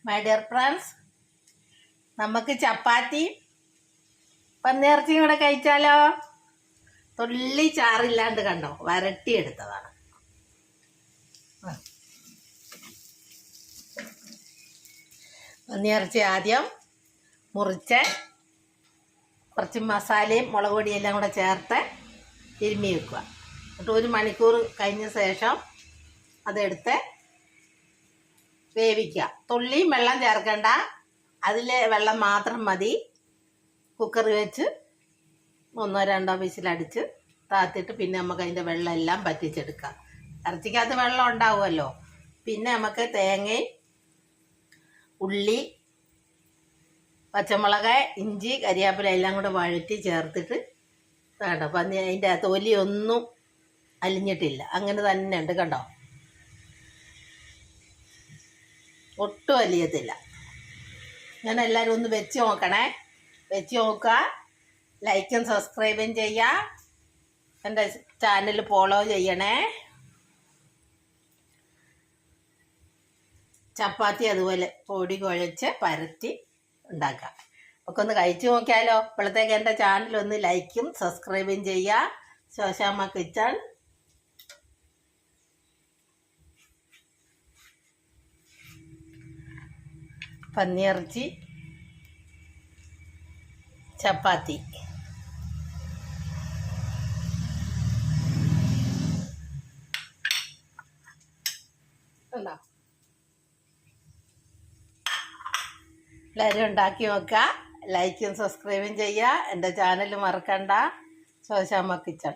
My dear friends, നമുക്ക് ചപ്പാത്തി പന്നിയിറച്ചിയും കൂടെ കഴിച്ചാലോ? തുള്ളി ചാറില്ലാണ്ട് കണ്ടോ, വരട്ടിയെടുത്തതാണ്. പന്നിയിറച്ചി ആദ്യം മുറിച്ച് കുറച്ച് മസാലയും മുളക് പൊടിയെല്ലാം കൂടെ ചേർത്ത് തിരുമ്മി വെക്കുക. എന്നിട്ട് 1 മണിക്കൂർ കഴിഞ്ഞ ശേഷം അതെടുത്ത് വേവിക്കുക. തുള്ളിയും വെള്ളം ചേർക്കണ്ട, അതിലെ വെള്ളം മാത്രം മതി. കുക്കറിൽ വെച്ച് 1-2 വിസിലടിച്ച് താത്തിട്ട് പിന്നെ നമുക്ക് അതിൻ്റെ വെള്ളം എല്ലാം പറ്റിച്ചെടുക്കാം. ഇറച്ചിക്കകത്ത് വെള്ളം ഉണ്ടാവുമല്ലോ. പിന്നെ നമുക്ക് തേങ്ങയും ഉള്ളി, പച്ചമുളക്, ഇഞ്ചി, കരിയാപ്പില എല്ലാം കൂടെ വഴറ്റി ചേർത്തിട്ട് വേണ്ട. പന്നി അതിൻ്റെ തൊലിയൊന്നും അലിഞ്ഞിട്ടില്ല, അങ്ങനെ തന്നെ ഉണ്ട് കണ്ടോ, ഒട്ടും അലിയത്തില്ല. ഞാൻ എല്ലാവരും ഒന്ന് വെച്ച് നോക്കണേ. വെച്ച് നോക്കുക, ലൈക്കും സബ്സ്ക്രൈബും ചെയ്യുക, എൻ്റെ ചാനൽ ഫോളോ ചെയ്യണേ. ചപ്പാത്തി അതുപോലെ പൊടി കുഴച്ച് പരത്തി ഉണ്ടാക്കാം. ഒക്കെ ഒന്ന് കഴിച്ചു നോക്കിയാലോ? ഇപ്പോഴത്തേക്ക് എൻ്റെ ചാനലൊന്ന് ലൈക്കും സബ്സ്ക്രൈബും ചെയ്യുക. ശോശാമ്മ കിച്ചൺ. പന്നിയിറച്ചി ചപ്പാത്തി. ഉണ്ടോ? എല്ലാവരും ഉണ്ടാക്കി നോക്കുക, ലൈക്കും സബ്സ്ക്രൈബും ചെയ്യുക. എൻ്റെ ചാനൽ മറക്കണ്ട. ശോശാമ്മ കിച്ചൺ.